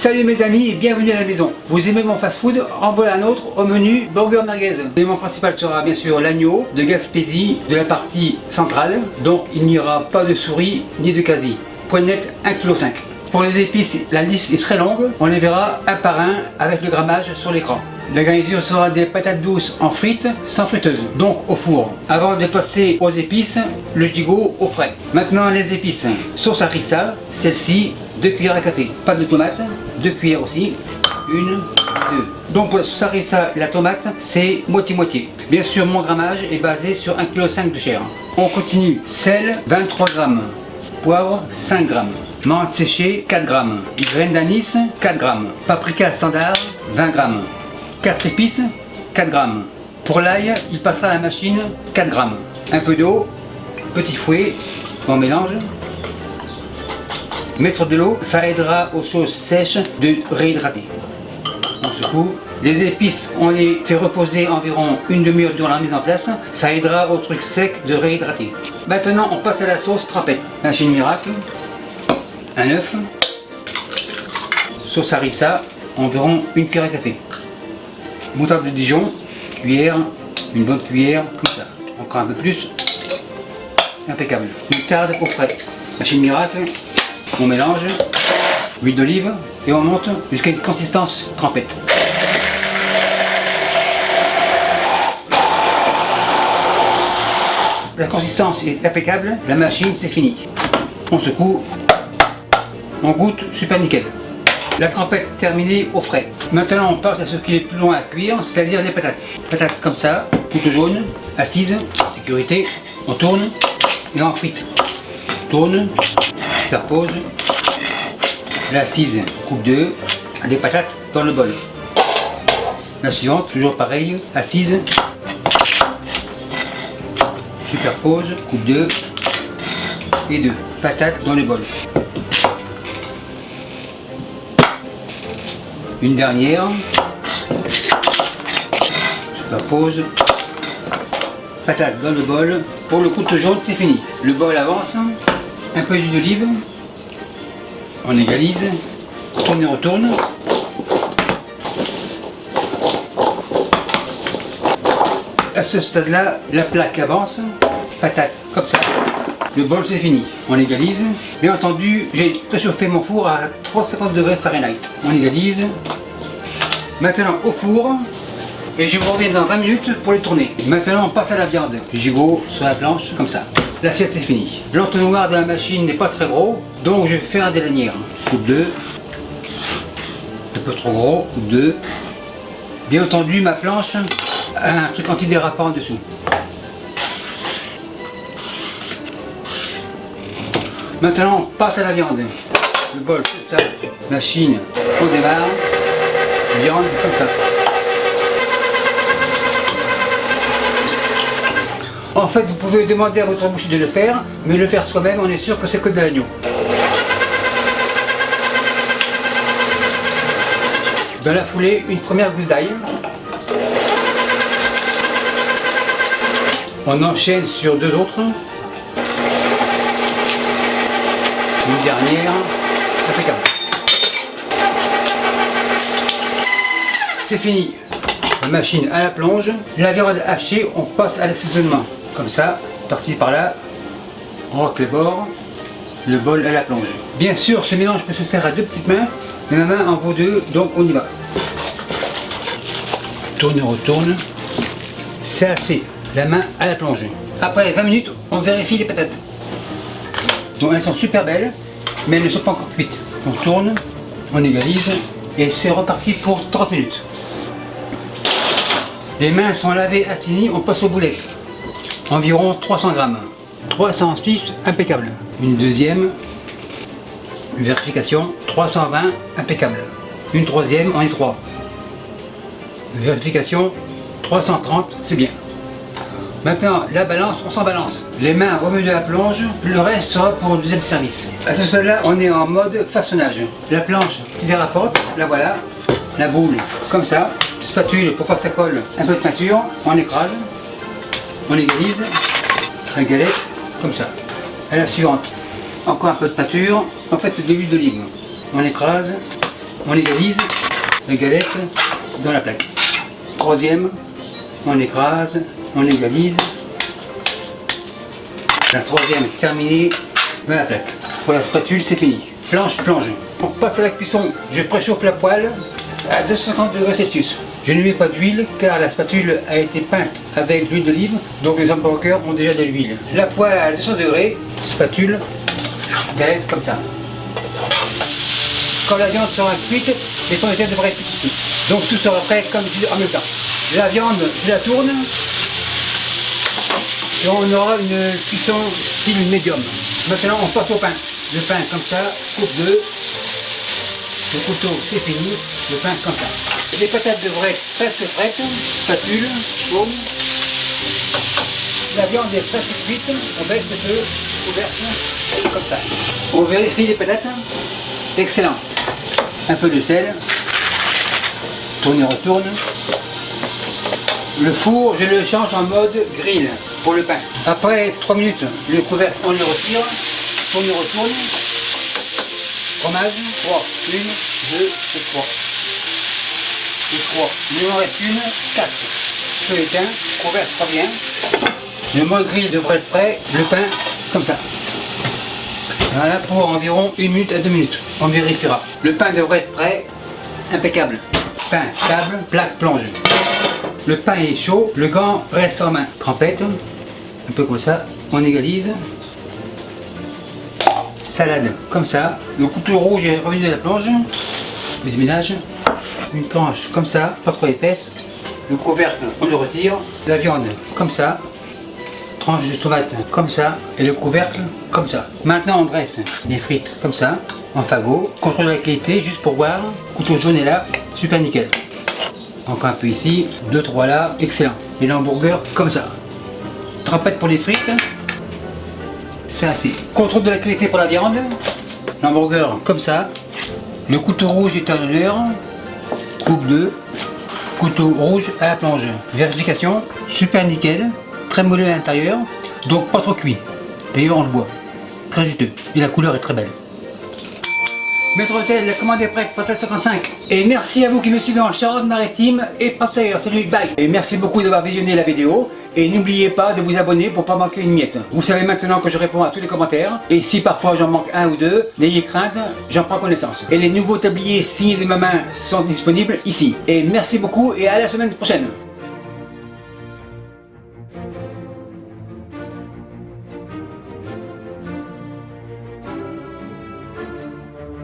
Salut mes amis et bienvenue à la maison. Vous aimez mon fast-food? En voilà un autre au menu burger merguez. L'élément principal sera bien sûr l'agneau de Gaspésie de la partie centrale. Donc il n'y aura pas de souris ni de quasi. Point net 1,5 kg. Pour les épices, la liste est très longue. On les verra un par un avec le grammage sur l'écran. La garniture sera des patates douces en frites, sans friteuse, donc au four. Avant de passer aux épices, le gigot au frais. Maintenant les épices. Sauce harissa, celle-ci, 2 cuillères à café. Pas de tomate, 2 cuillères aussi. 1, 2. Donc pour la sauce harissa, la tomate, c'est moitié-moitié. Bien sûr, mon grammage est basé sur 1,5 kg de chair. On continue. Sel, 23 g. Poivre, 5 g. Menthe séchée, 4 g. Graines d'anis, 4 g. Paprika standard, 20 g. 4 épices, 4 g. Pour l'ail, il passera à la machine, 4 g. Un peu d'eau, petit fouet, on mélange. Mettre de l'eau, ça aidera aux choses sèches de réhydrater. On secoue. Les épices, on les fait reposer environ une demi-heure durant la mise en place. Ça aidera aux trucs secs de réhydrater. Maintenant, on passe à la sauce trempette. Machine miracle, un œuf, sauce harissa, environ 1 cuillère à café. Moutarde de Dijon, cuillère, une bonne cuillère, comme ça. Encore un peu plus. Impeccable. Moutarde au frais. Machine miracle, on mélange. Huile d'olive et on monte jusqu'à une consistance trempette. La consistance est impeccable, la machine c'est fini. On secoue, on goûte, super nickel. La trempette terminée au frais. Maintenant on passe à ce qui est plus long à cuire, c'est-à-dire les patates. Patates comme ça, toutes jaunes, assises, sécurité. On tourne et on frite. Tourne, faire pause. L'assise, coupe 2, les patates dans le bol. La suivante, toujours pareil, assise. Superpose, coupe 2 et 2. Patates dans le bol. Une dernière. Superpose. Patates dans le bol. Pour le couteau jaune, c'est fini. Le bol avance. Un peu d'huile d'olive. On égalise. Tourne et retourne. À ce stade-là, la plaque avance. Patate comme ça. Le bol c'est fini. On égalise. Bien entendu, j'ai préchauffé mon four à 350 degrés Fahrenheit. On égalise. Maintenant au four. Et je vous reviens dans 20 minutes pour les tourner. Maintenant on passe à la viande. Gigot sur la planche, comme ça. L'assiette c'est fini. L'entonnoir de la machine n'est pas très gros, donc je vais faire des lanières. Coupe 2. Un peu trop gros. Coupe 2. Bien entendu, ma planche a un truc antidérapant en dessous. Maintenant on passe à la viande. Le bol, ça. Machine, on démarre. Viande, comme ça. En fait, vous pouvez demander à votre boucher de le faire, mais le faire soi-même, on est sûr que c'est que de l'agneau. Dans la foulée, une première gousse d'ail. On enchaîne sur 2 autres. Une dernière. Impeccable. C'est fini. La machine à la plonge. La viande hachée, on passe à l'assaisonnement. Comme ça, par-ci par-là, on roque les bords, le bol à la plonge. Bien sûr, ce mélange peut se faire à 2 petites mains, mais ma main en vaut 2, donc on y va. Tourne et retourne. C'est assez. La main à la plonge. Après 20 minutes, on vérifie les patates. Bon, elles sont super belles, mais elles ne sont pas encore cuites. On tourne, on égalise, et c'est reparti pour 30 minutes. Les mains sont lavées, assainies, on passe aux boulettes. Environ 300 g. 306, impeccable. Une deuxième, vérification, 320, impeccable. Une troisième, on est 3. Vérification, 330, c'est bien. Maintenant, la balance, on s'en balance. Les mains remuent de la plonge, le reste sera pour le deuxième service. À ce stade-là, on est en mode façonnage. La planche qui dérapote, la voilà. La boule, comme ça. Spatule pour pas que ça colle. Un peu de peinture, on écrase. On égalise, la galette, comme ça. À la suivante, encore un peu de peinture. En fait, c'est de l'huile d'olive. On écrase, on égalise la galette dans la plaque. Troisième, on écrase, on égalise. La troisième est terminée dans la plaque. Pour la spatule, c'est fini. Planche, plonge. On passe à la cuisson. Je préchauffe la poêle à 250 degrés Celsius. Je ne mets pas d'huile car la spatule a été peinte avec l'huile d'olive, donc les hamburgers ont déjà de l'huile. La poêle à 200 degrés, spatule, galette comme ça. Quand la viande sera cuite, les pommes de terre devraient être cuites ici. Donc tout sera prêt comme en même temps. La viande, je la tourne et on aura une cuisson style médium. Maintenant on passe au pain. Le pain comme ça, coupe 2. Le couteau c'est fini, le pain comme ça. Les patates devraient être presque prêtes, spatule, paume. La viande est presque cuite, on baisse le feu, couvercle, comme ça. On vérifie les patates, excellent. Un peu de sel, tourne et retourne. Le four, je le change en mode grill pour le pain. Après 3 minutes, le couvercle, on le retire, tourne et retourne. Fromage, 3, 1, 2 et 3. Et 3. Il m'en reste une, 4. Feu éteint, couvercle revient. Le mode grill devrait être prêt, le pain comme ça. Voilà pour environ 1 minute à 2 minutes. On vérifiera. Le pain devrait être prêt, impeccable. Pain, table, plaque, plonge. Le pain est chaud, le gant reste en main. Trempette, un peu comme ça, on égalise. Salade, comme ça. Le couteau rouge est revenu de la plonge. Le ménage. Une tranche comme ça, pas trop épaisse. Le couvercle, on le retire. La viande, comme ça. Tranche de tomate, comme ça. Et le couvercle, comme ça. Maintenant, on dresse les frites, comme ça, en fagot. Contrôle la qualité, juste pour voir. Couteau jaune est là, super nickel. Encore un peu ici, 2-3 là, excellent. Et l'hamburger, comme ça. Trempette pour les frites. C'est assez. Contrôle de la qualité pour la viande. L'hamburger comme ça. Le couteau rouge est à l'heure. Coupe 2. Couteau rouge à la plonge. Vérification. Super nickel. Très moelleux à l'intérieur. Donc pas trop cuit. D'ailleurs on le voit. Très juteux. Et la couleur est très belle. Maître Hôtel, la commande est prête, patate 55. Et merci à vous qui me suivez en Charente-Maritime et partout ailleurs. Salut, bye. Et merci beaucoup d'avoir visionné la vidéo. Et n'oubliez pas de vous abonner pour ne pas manquer une miette. Vous savez maintenant que je réponds à tous les commentaires. Et si parfois j'en manque un ou deux, n'ayez crainte, j'en prends connaissance. Et les nouveaux tabliers signés de ma main sont disponibles ici. Et merci beaucoup et à la semaine prochaine.